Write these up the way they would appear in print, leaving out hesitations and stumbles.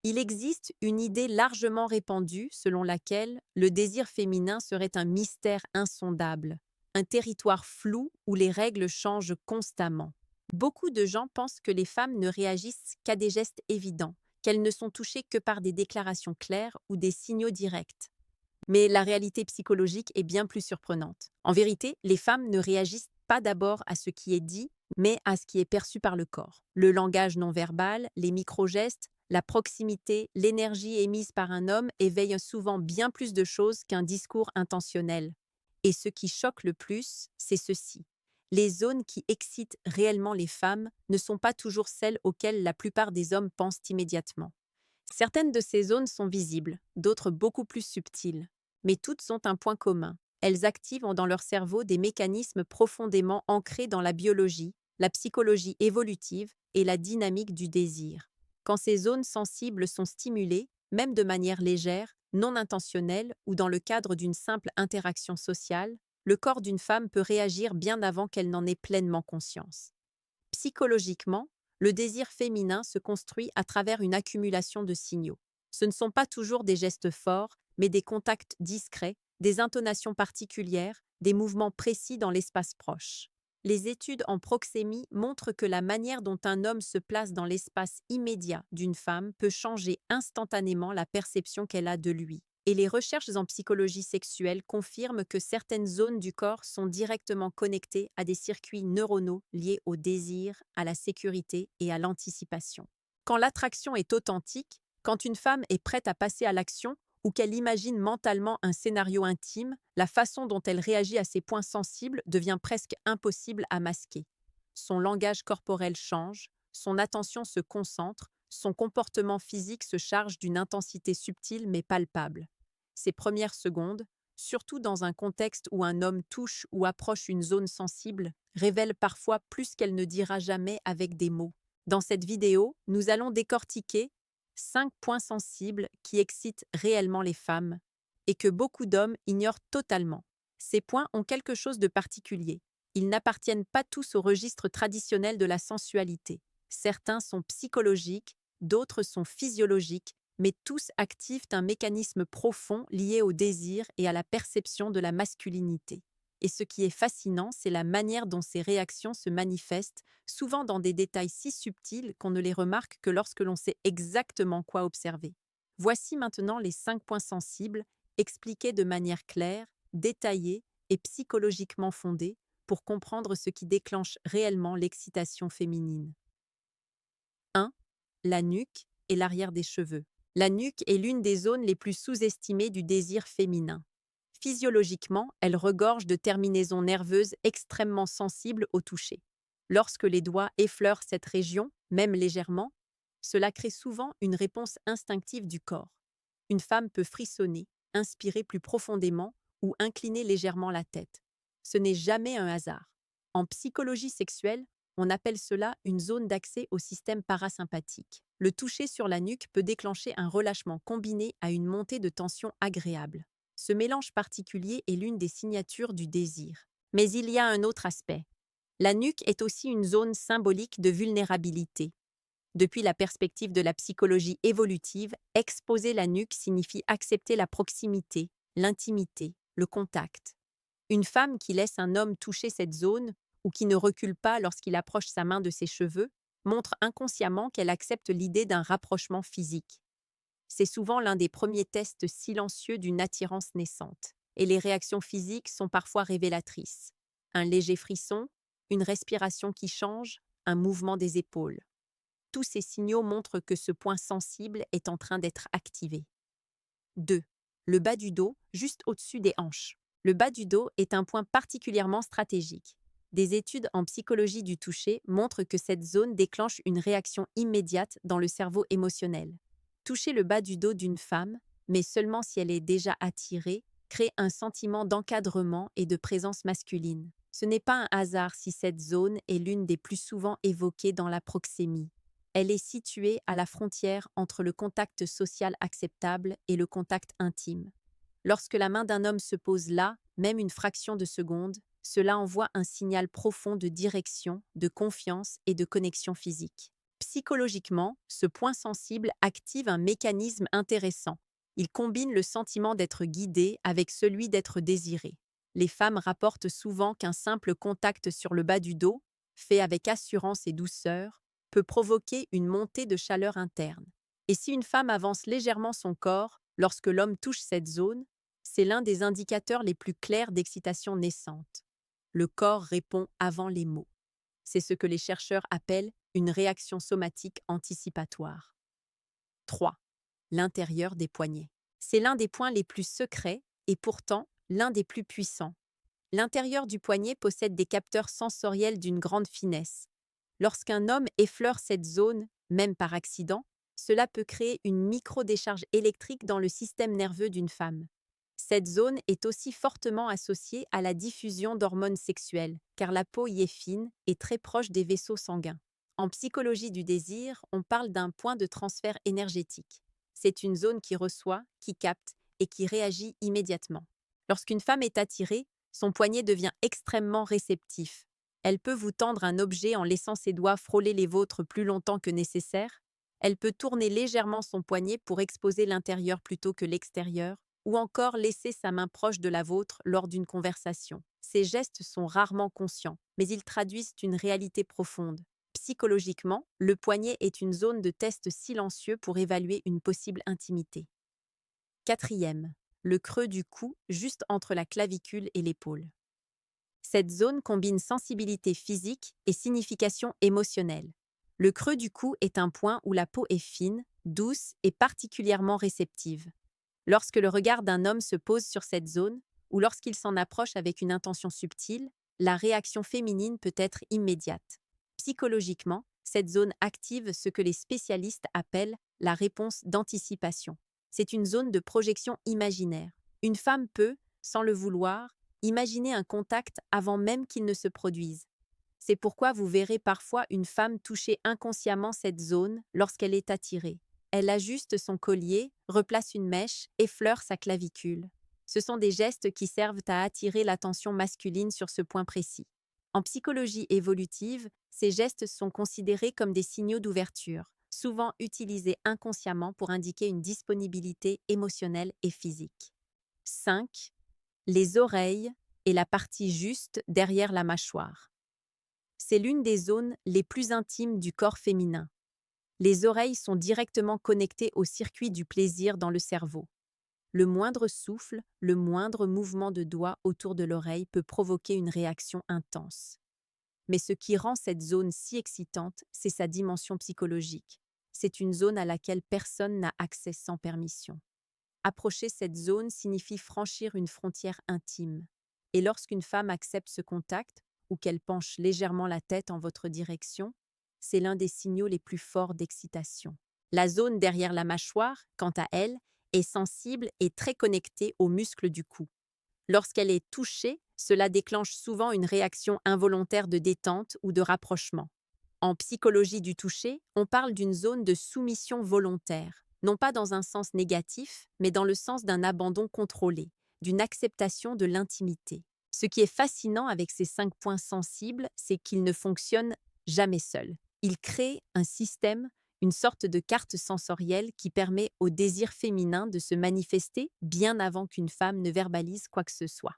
Il existe une idée largement répandue selon laquelle le désir féminin serait un mystère insondable, un territoire flou où les règles changent constamment. Beaucoup de gens pensent que les femmes ne réagissent qu'à des gestes évidents, qu'elles ne sont touchées que par des déclarations claires ou des signaux directs. Mais la réalité psychologique est bien plus surprenante. En vérité, les femmes ne réagissent pas d'abord à ce qui est dit, mais à ce qui est perçu par le corps. Le langage non verbal, les micro-gestes, la proximité, l'énergie émise par un homme éveillent souvent bien plus de choses qu'un discours intentionnel. Et ce qui choque le plus, c'est ceci. Les zones qui excitent réellement les femmes ne sont pas toujours celles auxquelles la plupart des hommes pensent immédiatement. Certaines de ces zones sont visibles, d'autres beaucoup plus subtiles. Mais toutes ont un point commun. Elles activent dans leur cerveau des mécanismes profondément ancrés dans la biologie, la psychologie évolutive et la dynamique du désir. Quand ces zones sensibles sont stimulées, même de manière légère, non intentionnelle ou dans le cadre d'une simple interaction sociale, le corps d'une femme peut réagir bien avant qu'elle n'en ait pleinement conscience. Psychologiquement, le désir féminin se construit à travers une accumulation de signaux. Ce ne sont pas toujours des gestes forts, mais des contacts discrets, des intonations particulières, des mouvements précis dans l'espace proche. Les études en proxémie montrent que la manière dont un homme se place dans l'espace immédiat d'une femme peut changer instantanément la perception qu'elle a de lui. Et les recherches en psychologie sexuelle confirment que certaines zones du corps sont directement connectées à des circuits neuronaux liés au désir, à la sécurité et à l'anticipation. Quand l'attraction est authentique, quand une femme est prête à passer à l'action ou qu'elle imagine mentalement un scénario intime, la façon dont elle réagit à ces points sensibles devient presque impossible à masquer. Son langage corporel change, son attention se concentre, son comportement physique se charge d'une intensité subtile mais palpable. Ces premières secondes, surtout dans un contexte où un homme touche ou approche une zone sensible, révèlent parfois plus qu'elle ne dira jamais avec des mots. Dans cette vidéo, nous allons décortiquer 5 points sensibles qui excitent réellement les femmes et que beaucoup d'hommes ignorent totalement. Ces points ont quelque chose de particulier. Ils n'appartiennent pas tous au registre traditionnel de la sensualité. Certains sont psychologiques, d'autres sont physiologiques, mais tous activent un mécanisme profond lié au désir et à la perception de la masculinité. Et ce qui est fascinant, c'est la manière dont ces réactions se manifestent, souvent dans des détails si subtils qu'on ne les remarque que lorsque l'on sait exactement quoi observer. Voici maintenant les 5 points sensibles, expliqués de manière claire, détaillée et psychologiquement fondée, pour comprendre ce qui déclenche réellement l'excitation féminine. 1. La nuque et l'arrière des cheveux. La nuque est l'une des zones les plus sous-estimées du désir féminin. Physiologiquement, elle regorge de terminaisons nerveuses extrêmement sensibles au toucher. Lorsque les doigts effleurent cette région, même légèrement, cela crée souvent une réponse instinctive du corps. Une femme peut frissonner, inspirer plus profondément ou incliner légèrement la tête. Ce n'est jamais un hasard. En psychologie sexuelle, on appelle cela une zone d'accès au système parasympathique. Le toucher sur la nuque peut déclencher un relâchement combiné à une montée de tension agréable. Ce mélange particulier est l'une des signatures du désir. Mais il y a un autre aspect. La nuque est aussi une zone symbolique de vulnérabilité. Depuis la perspective de la psychologie évolutive, exposer la nuque signifie accepter la proximité, l'intimité, le contact. Une femme qui laisse un homme toucher cette zone, ou qui ne recule pas lorsqu'il approche sa main de ses cheveux, montre inconsciemment qu'elle accepte l'idée d'un rapprochement physique. C'est souvent l'un des premiers tests silencieux d'une attirance naissante, et les réactions physiques sont parfois révélatrices. Un léger frisson, une respiration qui change, un mouvement des épaules. Tous ces signaux montrent que ce point sensible est en train d'être activé. 2. Le bas du dos, juste au-dessus des hanches. Le bas du dos est un point particulièrement stratégique. Des études en psychologie du toucher montrent que cette zone déclenche une réaction immédiate dans le cerveau émotionnel. Toucher le bas du dos d'une femme, mais seulement si elle est déjà attirée, crée un sentiment d'encadrement et de présence masculine. Ce n'est pas un hasard si cette zone est l'une des plus souvent évoquées dans la proxémie. Elle est située à la frontière entre le contact social acceptable et le contact intime. Lorsque la main d'un homme se pose là, même une fraction de seconde, cela envoie un signal profond de direction, de confiance et de connexion physique. Psychologiquement, ce point sensible active un mécanisme intéressant. Il combine le sentiment d'être guidé avec celui d'être désiré. Les femmes rapportent souvent qu'un simple contact sur le bas du dos, fait avec assurance et douceur, peut provoquer une montée de chaleur interne. Et si une femme avance légèrement son corps lorsque l'homme touche cette zone, c'est l'un des indicateurs les plus clairs d'excitation naissante. Le corps répond avant les mots. C'est ce que les chercheurs appellent une réaction somatique anticipatoire. 3. L'intérieur des poignets. C'est l'un des points les plus secrets et pourtant l'un des plus puissants. L'intérieur du poignet possède des capteurs sensoriels d'une grande finesse. Lorsqu'un homme effleure cette zone, même par accident, cela peut créer une micro-décharge électrique dans le système nerveux d'une femme. Cette zone est aussi fortement associée à la diffusion d'hormones sexuelles, car la peau y est fine et très proche des vaisseaux sanguins. En psychologie du désir, on parle d'un point de transfert énergétique. C'est une zone qui reçoit, qui capte et qui réagit immédiatement. Lorsqu'une femme est attirée, son poignet devient extrêmement réceptif. Elle peut vous tendre un objet en laissant ses doigts frôler les vôtres plus longtemps que nécessaire. Elle peut tourner légèrement son poignet pour exposer l'intérieur plutôt que l'extérieur, ou encore laisser sa main proche de la vôtre lors d'une conversation. Ces gestes sont rarement conscients, mais ils traduisent une réalité profonde. Psychologiquement, le poignet est une zone de test silencieux pour évaluer une possible intimité. 4. Le creux du cou, juste entre la clavicule et l'épaule. Cette zone combine sensibilité physique et signification émotionnelle. Le creux du cou est un point où la peau est fine, douce et particulièrement réceptive. Lorsque le regard d'un homme se pose sur cette zone, ou lorsqu'il s'en approche avec une intention subtile, la réaction féminine peut être immédiate. Psychologiquement, cette zone active ce que les spécialistes appellent la réponse d'anticipation. C'est une zone de projection imaginaire. Une femme peut, sans le vouloir, imaginer un contact avant même qu'il ne se produise. C'est pourquoi vous verrez parfois une femme toucher inconsciemment cette zone lorsqu'elle est attirée. Elle ajuste son collier, replace une mèche, effleure sa clavicule. Ce sont des gestes qui servent à attirer l'attention masculine sur ce point précis. En psychologie évolutive, ces gestes sont considérés comme des signaux d'ouverture, souvent utilisés inconsciemment pour indiquer une disponibilité émotionnelle et physique. 5. Les oreilles et la partie juste derrière la mâchoire. C'est l'une des zones les plus intimes du corps féminin. Les oreilles sont directement connectées au circuit du plaisir dans le cerveau. Le moindre souffle, le moindre mouvement de doigt autour de l'oreille peut provoquer une réaction intense. Mais ce qui rend cette zone si excitante, c'est sa dimension psychologique. C'est une zone à laquelle personne n'a accès sans permission. Approcher cette zone signifie franchir une frontière intime. Et lorsqu'une femme accepte ce contact, ou qu'elle penche légèrement la tête en votre direction, c'est l'un des signaux les plus forts d'excitation. La zone derrière la mâchoire, quant à elle, est sensible et très connectée aux muscles du cou. Lorsqu'elle est touchée, cela déclenche souvent une réaction involontaire de détente ou de rapprochement. En psychologie du toucher, on parle d'une zone de soumission volontaire, non pas dans un sens négatif, mais dans le sens d'un abandon contrôlé, d'une acceptation de l'intimité. Ce qui est fascinant avec ces 5 points sensibles, c'est qu'ils ne fonctionnent jamais seuls. Ils créent un système, une sorte de carte sensorielle qui permet au désir féminin de se manifester bien avant qu'une femme ne verbalise quoi que ce soit.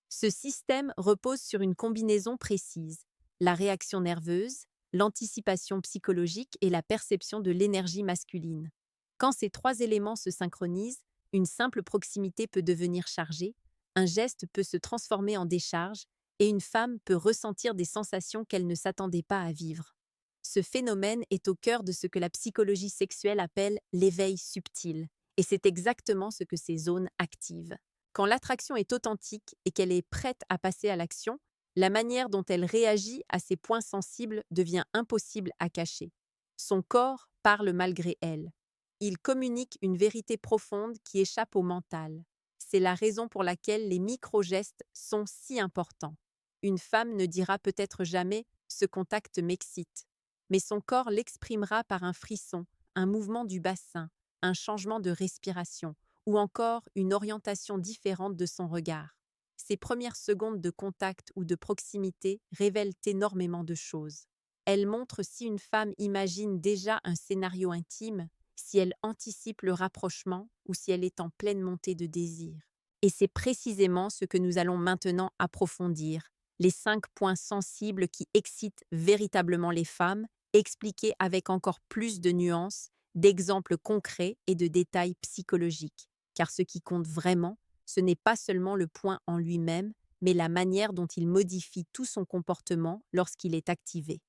Ce système repose sur une combinaison précise, la réaction nerveuse, l'anticipation psychologique et la perception de l'énergie masculine. Quand ces 3 éléments se synchronisent, une simple proximité peut devenir chargée, un geste peut se transformer en décharge et une femme peut ressentir des sensations qu'elle ne s'attendait pas à vivre. Ce phénomène est au cœur de ce que la psychologie sexuelle appelle l'éveil subtil, et c'est exactement ce que ces zones activent. Quand l'attraction est authentique et qu'elle est prête à passer à l'action, la manière dont elle réagit à ces points sensibles devient impossible à cacher. Son corps parle malgré elle. Il communique une vérité profonde qui échappe au mental. C'est la raison pour laquelle les micro-gestes sont si importants. Une femme ne dira peut-être jamais « ce contact m'excite », mais son corps l'exprimera par un frisson, un mouvement du bassin, un changement de respiration ou encore une orientation différente de son regard. Ces premières secondes de contact ou de proximité révèlent énormément de choses. Elle montre si une femme imagine déjà un scénario intime, si elle anticipe le rapprochement ou si elle est en pleine montée de désir. Et c'est précisément ce que nous allons maintenant approfondir, les 5 points sensibles qui excitent véritablement les femmes, expliqués avec encore plus de nuances, d'exemples concrets et de détails psychologiques. Car ce qui compte vraiment, ce n'est pas seulement le point en lui-même, mais la manière dont il modifie tout son comportement lorsqu'il est activé.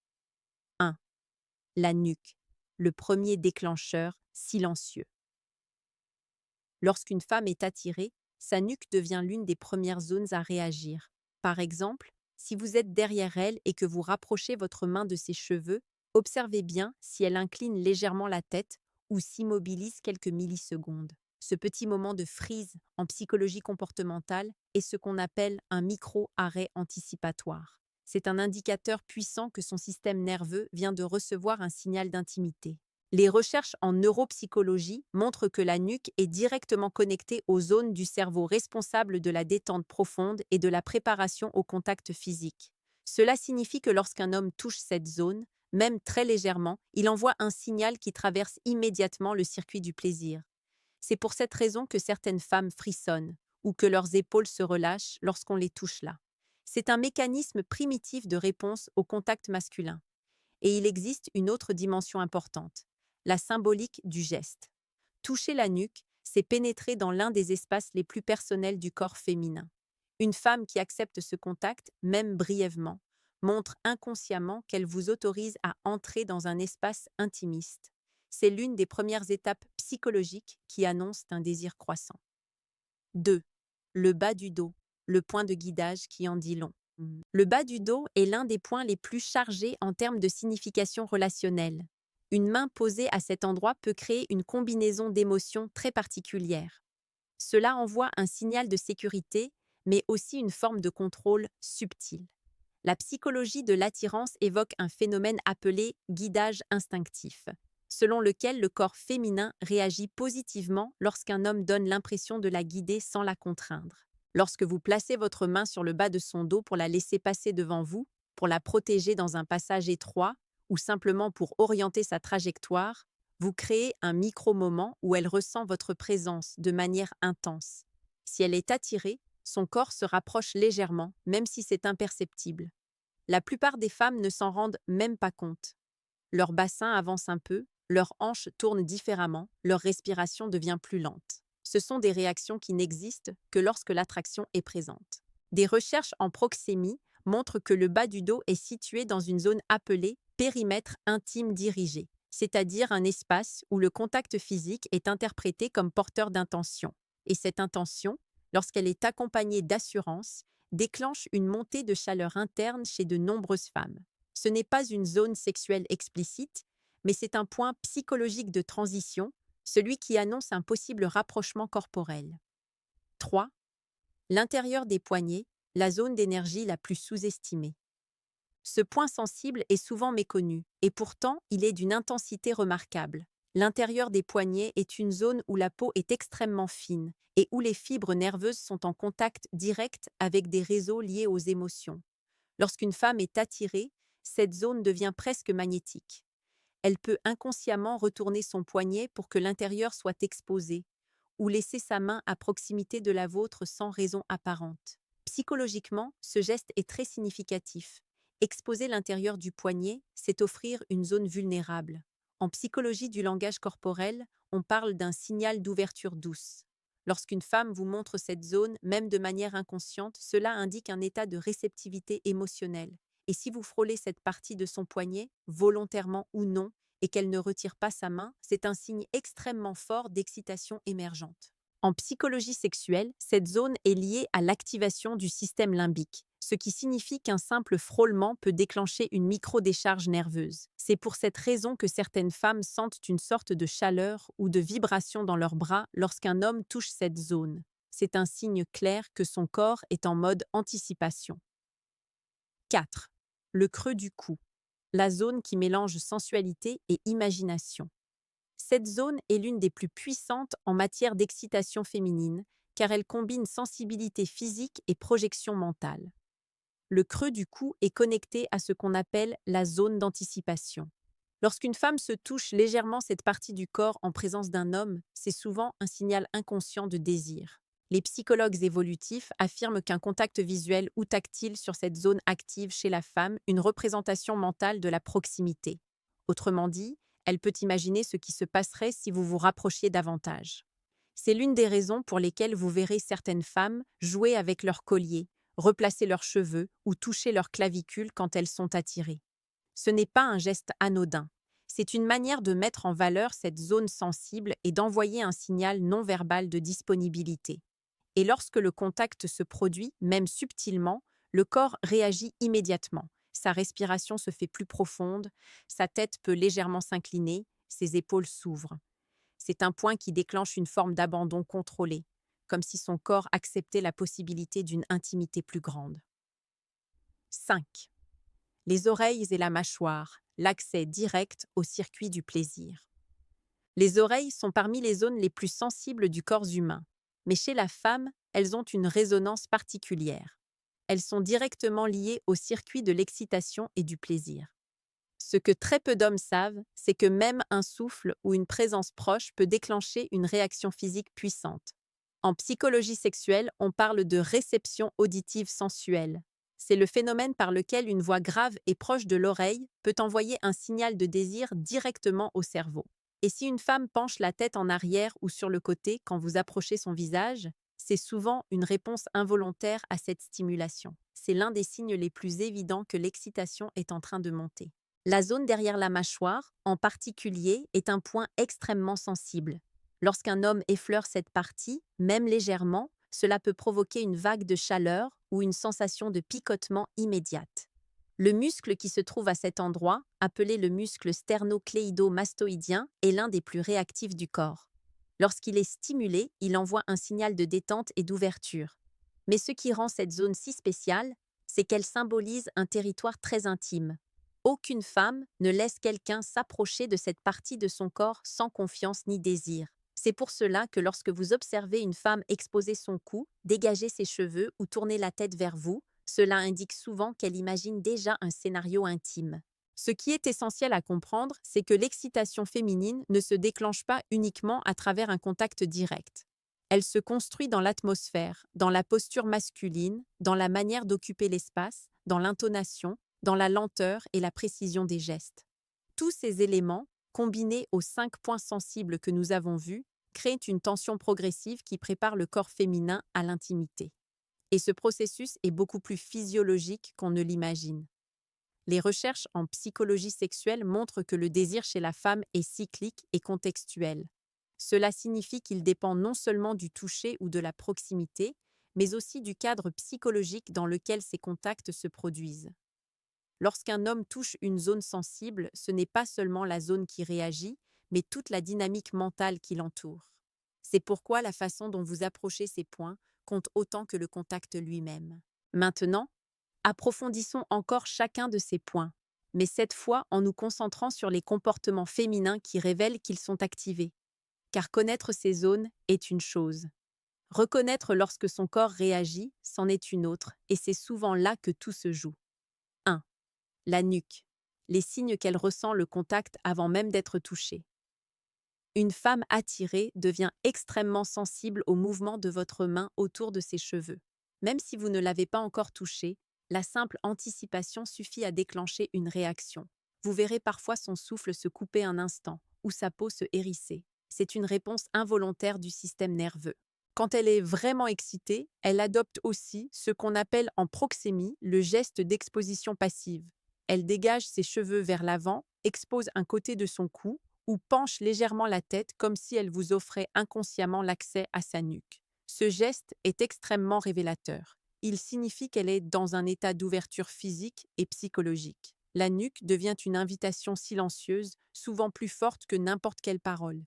1. La nuque, le premier déclencheur silencieux. Lorsqu'une femme est attirée, sa nuque devient l'une des premières zones à réagir. Par exemple, si vous êtes derrière elle et que vous rapprochez votre main de ses cheveux, observez bien si elle incline légèrement la tête ou s'immobilise quelques millisecondes. Ce petit moment de freeze en psychologie comportementale est ce qu'on appelle un micro-arrêt anticipatoire. C'est un indicateur puissant que son système nerveux vient de recevoir un signal d'intimité. Les recherches en neuropsychologie montrent que la nuque est directement connectée aux zones du cerveau responsables de la détente profonde et de la préparation au contact physique. Cela signifie que lorsqu'un homme touche cette zone, même très légèrement, il envoie un signal qui traverse immédiatement le circuit du plaisir. C'est pour cette raison que certaines femmes frissonnent ou que leurs épaules se relâchent lorsqu'on les touche là. C'est un mécanisme primitif de réponse au contact masculin. Et il existe une autre dimension importante, la symbolique du geste. Toucher la nuque, c'est pénétrer dans l'un des espaces les plus personnels du corps féminin. Une femme qui accepte ce contact, même brièvement, montre inconsciemment qu'elle vous autorise à entrer dans un espace intimiste. C'est l'une des premières étapes psychologiques qui annoncent un désir croissant. 2. Le bas du dos, le point de guidage qui en dit long. Le bas du dos est l'un des points les plus chargés en termes de signification relationnelle. Une main posée à cet endroit peut créer une combinaison d'émotions très particulière. Cela envoie un signal de sécurité, mais aussi une forme de contrôle subtil. La psychologie de l'attirance évoque un phénomène appelé guidage instinctif, selon lequel le corps féminin réagit positivement lorsqu'un homme donne l'impression de la guider sans la contraindre. Lorsque vous placez votre main sur le bas de son dos pour la laisser passer devant vous, pour la protéger dans un passage étroit ou simplement pour orienter sa trajectoire, vous créez un micro-moment où elle ressent votre présence de manière intense. Si elle est attirée, son corps se rapproche légèrement, même si c'est imperceptible. La plupart des femmes ne s'en rendent même pas compte. Leur bassin avance un peu, leurs hanches tournent différemment, leur respiration devient plus lente. Ce sont des réactions qui n'existent que lorsque l'attraction est présente. Des recherches en proxémie montrent que le bas du dos est situé dans une zone appelée périmètre intime dirigé, c'est-à-dire un espace où le contact physique est interprété comme porteur d'intention. Et cette intention, lorsqu'elle est accompagnée d'assurance, déclenche une montée de chaleur interne chez de nombreuses femmes. Ce n'est pas une zone sexuelle explicite, mais c'est un point psychologique de transition, celui qui annonce un possible rapprochement corporel. 3. L'intérieur des poignets, la zone d'énergie la plus sous-estimée. Ce point sensible est souvent méconnu, et pourtant il est d'une intensité remarquable. L'intérieur des poignets est une zone où la peau est extrêmement fine et où les fibres nerveuses sont en contact direct avec des réseaux liés aux émotions. Lorsqu'une femme est attirée, cette zone devient presque magnétique. Elle peut inconsciemment retourner son poignet pour que l'intérieur soit exposé, ou laisser sa main à proximité de la vôtre sans raison apparente. Psychologiquement, ce geste est très significatif. Exposer l'intérieur du poignet, c'est offrir une zone vulnérable. En psychologie du langage corporel, on parle d'un signal d'ouverture douce. Lorsqu'une femme vous montre cette zone, même de manière inconsciente, cela indique un état de réceptivité émotionnelle. Et si vous frôlez cette partie de son poignet, volontairement ou non, et qu'elle ne retire pas sa main, c'est un signe extrêmement fort d'excitation émergente. En psychologie sexuelle, cette zone est liée à l'activation du système limbique, ce qui signifie qu'un simple frôlement peut déclencher une micro-décharge nerveuse. C'est pour cette raison que certaines femmes sentent une sorte de chaleur ou de vibration dans leurs bras lorsqu'un homme touche cette zone. C'est un signe clair que son corps est en mode anticipation. 4. Le creux du cou, la zone qui mélange sensualité et imagination. Cette zone est l'une des plus puissantes en matière d'excitation féminine, car elle combine sensibilité physique et projection mentale. le creux du cou est connecté à ce qu'on appelle la zone d'anticipation. Lorsqu'une femme se touche légèrement cette partie du corps en présence d'un homme, c'est souvent un signal inconscient de désir. Les psychologues évolutifs affirment qu'un contact visuel ou tactile sur cette zone active chez la femme une représentation mentale de la proximité. Autrement dit, elle peut imaginer ce qui se passerait si vous vous rapprochiez davantage. C'est l'une des raisons pour lesquelles vous verrez certaines femmes jouer avec leurs colliers, replacer leurs cheveux ou toucher leurs clavicules quand elles sont attirées. Ce n'est pas un geste anodin. C'est une manière de mettre en valeur cette zone sensible et d'envoyer un signal non verbal de disponibilité. Et lorsque le contact se produit, même subtilement, le corps réagit immédiatement. Sa respiration se fait plus profonde, sa tête peut légèrement s'incliner, ses épaules s'ouvrent. C'est un point qui déclenche une forme d'abandon contrôlé, comme si son corps acceptait la possibilité d'une intimité plus grande. 5. Les oreilles et la mâchoire, l'accès direct au circuit du plaisir. Les oreilles sont parmi les zones les plus sensibles du corps humain, mais chez la femme, elles ont une résonance particulière. Elles sont directement liées au circuit de l'excitation et du plaisir. Ce que très peu d'hommes savent, c'est que même un souffle ou une présence proche peut déclencher une réaction physique puissante. En psychologie sexuelle, on parle de réception auditive sensuelle. C'est le phénomène par lequel une voix grave et proche de l'oreille peut envoyer un signal de désir directement au cerveau. Et si une femme penche la tête en arrière ou sur le côté quand vous approchez son visage, c'est souvent une réponse involontaire à cette stimulation. C'est l'un des signes les plus évidents que l'excitation est en train de monter. La zone derrière la mâchoire, en particulier, est un point extrêmement sensible. Lorsqu'un homme effleure cette partie, même légèrement, cela peut provoquer une vague de chaleur ou une sensation de picotement immédiate. Le muscle qui se trouve à cet endroit, appelé le muscle sternocléido-mastoïdien, est l'un des plus réactifs du corps. Lorsqu'il est stimulé, il envoie un signal de détente et d'ouverture. Mais ce qui rend cette zone si spéciale, c'est qu'elle symbolise un territoire très intime. Aucune femme ne laisse quelqu'un s'approcher de cette partie de son corps sans confiance ni désir. C'est pour cela que lorsque vous observez une femme exposer son cou, dégager ses cheveux ou tourner la tête vers vous, cela indique souvent qu'elle imagine déjà un scénario intime. Ce qui est essentiel à comprendre, c'est que l'excitation féminine ne se déclenche pas uniquement à travers un contact direct. Elle se construit dans l'atmosphère, dans la posture masculine, dans la manière d'occuper l'espace, dans l'intonation, dans la lenteur et la précision des gestes. Tous ces éléments, combinés aux 5 points sensibles que nous avons vus, créent une tension progressive qui prépare le corps féminin à l'intimité. Et ce processus est beaucoup plus physiologique qu'on ne l'imagine. Les recherches en psychologie sexuelle montrent que le désir chez la femme est cyclique et contextuel. Cela signifie qu'il dépend non seulement du toucher ou de la proximité, mais aussi du cadre psychologique dans lequel ces contacts se produisent. Lorsqu'un homme touche une zone sensible, ce n'est pas seulement la zone qui réagit, mais toute la dynamique mentale qui l'entoure. C'est pourquoi la façon dont vous approchez ces points compte autant que le contact lui-même. Maintenant, approfondissons encore chacun de ces points, mais cette fois en nous concentrant sur les comportements féminins qui révèlent qu'ils sont activés. Car connaître ces zones est une chose. Reconnaître lorsque son corps réagit, c'en est une autre, et c'est souvent là que tout se joue. 1. La nuque. Les signes qu'elle ressent le contact avant même d'être touchée. Une femme attirée devient extrêmement sensible au mouvement de votre main autour de ses cheveux. Même si vous ne l'avez pas encore touchée, la simple anticipation suffit à déclencher une réaction. Vous verrez parfois son souffle se couper un instant, ou sa peau se hérisser. C'est une réponse involontaire du système nerveux. Quand elle est vraiment excitée, elle adopte aussi ce qu'on appelle en proxémie le geste d'exposition passive. Elle dégage ses cheveux vers l'avant, expose un côté de son cou ou penche légèrement la tête comme si elle vous offrait inconsciemment l'accès à sa nuque. Ce geste est extrêmement révélateur. Il signifie qu'elle est dans un état d'ouverture physique et psychologique. La nuque devient une invitation silencieuse, souvent plus forte que n'importe quelle parole.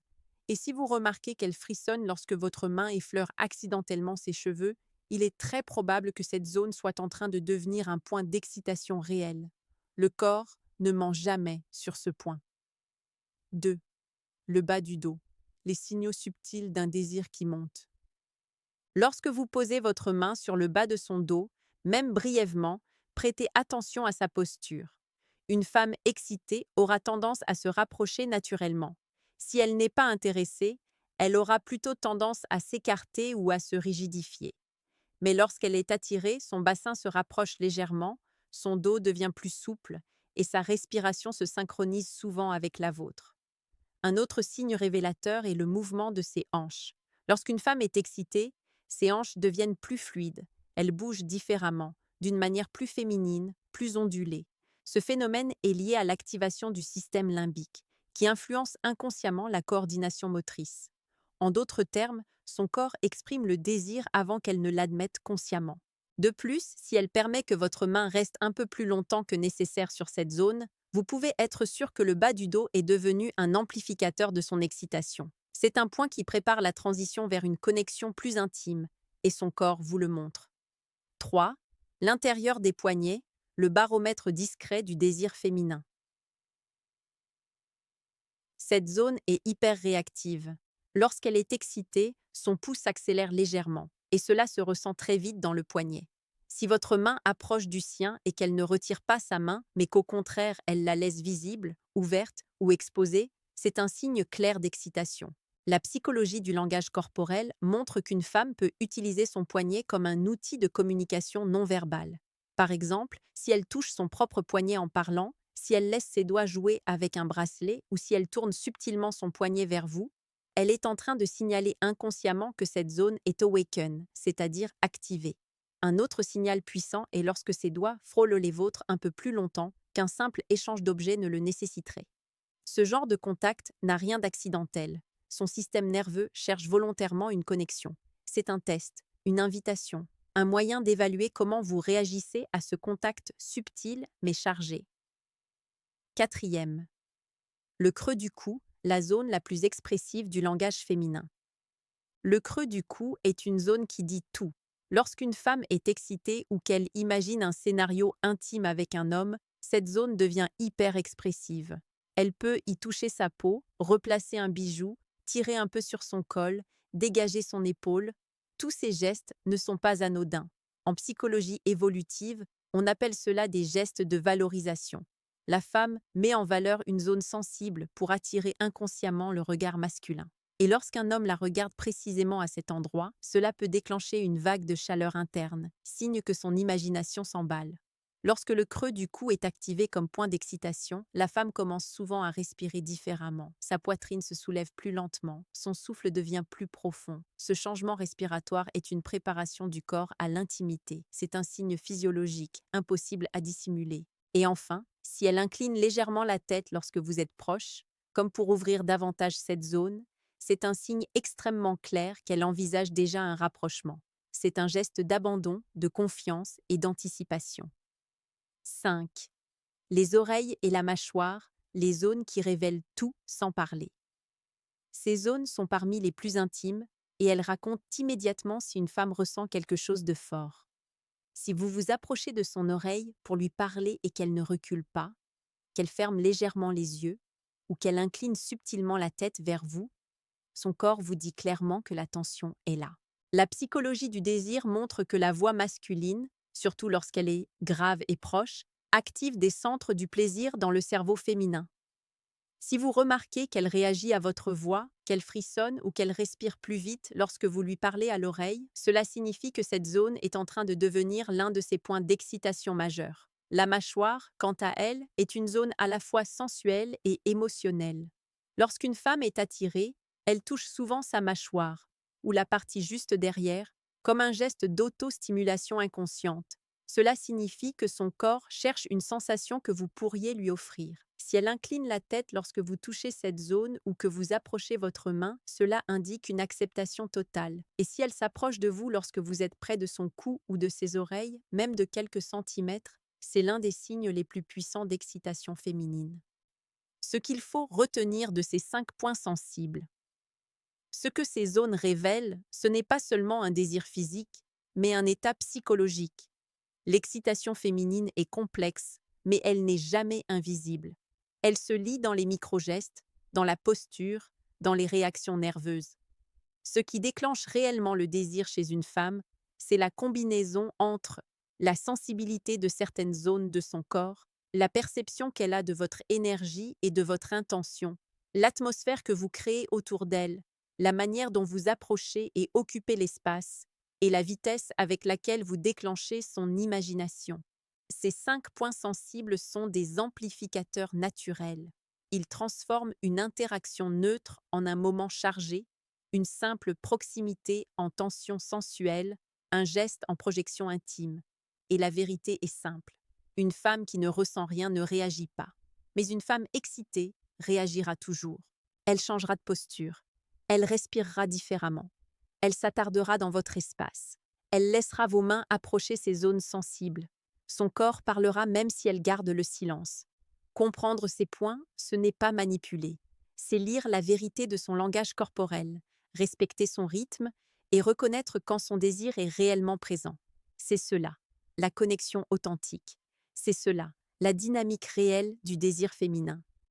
Et si vous remarquez qu'elle frissonne lorsque votre main effleure accidentellement ses cheveux, il est très probable que cette zone soit en train de devenir un point d'excitation réel. Le corps ne ment jamais sur ce point. 2. Le bas du dos. Les signaux subtils d'un désir qui monte. Lorsque vous posez votre main sur le bas de son dos, même brièvement, Prêtez attention à sa posture. Une femme excitée aura tendance à se rapprocher naturellement. Si elle n'est pas intéressée, elle aura plutôt tendance à s'écarter ou à se rigidifier. Mais lorsqu'elle est attirée, son bassin se rapproche légèrement, son dos devient plus souple et sa respiration se synchronise souvent avec la vôtre. Un autre signe révélateur est le mouvement de ses hanches. Lorsqu'une femme est excitée, ses hanches deviennent plus fluides, elles bougent différemment, d'une manière plus féminine, plus ondulée. Ce phénomène est lié à l'activation du système limbique, qui influence inconsciemment la coordination motrice. En d'autres termes, son corps exprime le désir avant qu'elle ne l'admette consciemment. De plus, si elle permet que votre main reste un peu plus longtemps que nécessaire sur cette zone, vous pouvez être sûr que le bas du dos est devenu un amplificateur de son excitation. C'est un point qui prépare la transition vers une connexion plus intime, et son corps vous le montre. 3. L'intérieur des poignets, le baromètre discret du désir féminin. Cette zone est hyper réactive. Lorsqu'elle est excitée, son pouls s'accélère légèrement, et cela se ressent très vite dans le poignet. Si votre main approche du sien et qu'elle ne retire pas sa main, mais qu'au contraire elle la laisse visible, ouverte ou exposée, c'est un signe clair d'excitation. La psychologie du langage corporel montre qu'une femme peut utiliser son poignet comme un outil de communication non verbale. Par exemple, si elle touche son propre poignet en parlant, si elle laisse ses doigts jouer avec un bracelet ou si elle tourne subtilement son poignet vers vous, elle est en train de signaler inconsciemment que cette zone est awaken, c'est-à-dire activée. Un autre signal puissant est lorsque ses doigts frôlent les vôtres un peu plus longtemps qu'un simple échange d'objets ne le nécessiterait. Ce genre de contact n'a rien d'accidentel. Son système nerveux cherche volontairement une connexion. C'est un test, une invitation, un moyen d'évaluer comment vous réagissez à ce contact subtil mais chargé. 4. Le creux du cou, la zone la plus expressive du langage féminin. Le creux du cou est une zone qui dit tout. Lorsqu'une femme est excitée ou qu'elle imagine un scénario intime avec un homme, cette zone devient hyper expressive. Elle peut y toucher sa peau, replacer un bijou, tirer un peu sur son col, dégager son épaule. Tous ces gestes ne sont pas anodins. En psychologie évolutive, on appelle cela des gestes de valorisation. La femme met en valeur une zone sensible pour attirer inconsciemment le regard masculin. Et lorsqu'un homme la regarde précisément à cet endroit, cela peut déclencher une vague de chaleur interne, signe que son imagination s'emballe. Lorsque le creux du cou est activé comme point d'excitation, la femme commence souvent à respirer différemment. Sa poitrine se soulève plus lentement, son souffle devient plus profond. Ce changement respiratoire est une préparation du corps à l'intimité. C'est un signe physiologique, impossible à dissimuler. Et enfin, si elle incline légèrement la tête lorsque vous êtes proche, comme pour ouvrir davantage cette zone, c'est un signe extrêmement clair qu'elle envisage déjà un rapprochement. C'est un geste d'abandon, de confiance et d'anticipation. 5. Les oreilles et la mâchoire, les zones qui révèlent tout sans parler. Ces zones sont parmi les plus intimes et elles racontent immédiatement si une femme ressent quelque chose de fort. Si vous vous approchez de son oreille pour lui parler et qu'elle ne recule pas, qu'elle ferme légèrement les yeux ou qu'elle incline subtilement la tête vers vous, son corps vous dit clairement que la tension est là. La psychologie du désir montre que la voix masculine, surtout lorsqu'elle est grave et proche, active des centres du plaisir dans le cerveau féminin. Si vous remarquez qu'elle réagit à votre voix, qu'elle frissonne ou qu'elle respire plus vite lorsque vous lui parlez à l'oreille, cela signifie que cette zone est en train de devenir l'un de ses points d'excitation majeurs. La mâchoire, quant à elle, est une zone à la fois sensuelle et émotionnelle. Lorsqu'une femme est attirée, elle touche souvent sa mâchoire, ou la partie juste derrière, comme un geste d'auto-stimulation inconsciente. Cela signifie que son corps cherche une sensation que vous pourriez lui offrir. Si elle incline la tête lorsque vous touchez cette zone ou que vous approchez votre main, cela indique une acceptation totale. Et si elle s'approche de vous lorsque vous êtes près de son cou ou de ses oreilles, même de quelques centimètres, c'est l'un des signes les plus puissants d'excitation féminine. Ce qu'il faut retenir de ces 5 points sensibles. Ce que ces zones révèlent, ce n'est pas seulement un désir physique, mais un état psychologique. L'excitation féminine est complexe, mais elle n'est jamais invisible. Elle se lie dans les micro-gestes, dans la posture, dans les réactions nerveuses. Ce qui déclenche réellement le désir chez une femme, c'est la combinaison entre la sensibilité de certaines zones de son corps, la perception qu'elle a de votre énergie et de votre intention, l'atmosphère que vous créez autour d'elle, la manière dont vous approchez et occupez l'espace, et la vitesse avec laquelle vous déclenchez son imagination. Ces 5 points sensibles sont des amplificateurs naturels. Ils transforment une interaction neutre en un moment chargé, une simple proximité en tension sensuelle, un geste en projection intime. Et la vérité est simple. Une femme qui ne ressent rien ne réagit pas. Mais une femme excitée réagira toujours. Elle changera de posture. Elle respirera différemment. Elle s'attardera dans votre espace. Elle laissera vos mains approcher ses zones sensibles. Son corps parlera même si elle garde le silence. Comprendre ces points, ce n'est pas manipuler. C'est lire la vérité de son langage corporel, respecter son rythme et reconnaître quand son désir est réellement présent. C'est cela, la connexion authentique. C'est cela, la dynamique réelle du désir féminin.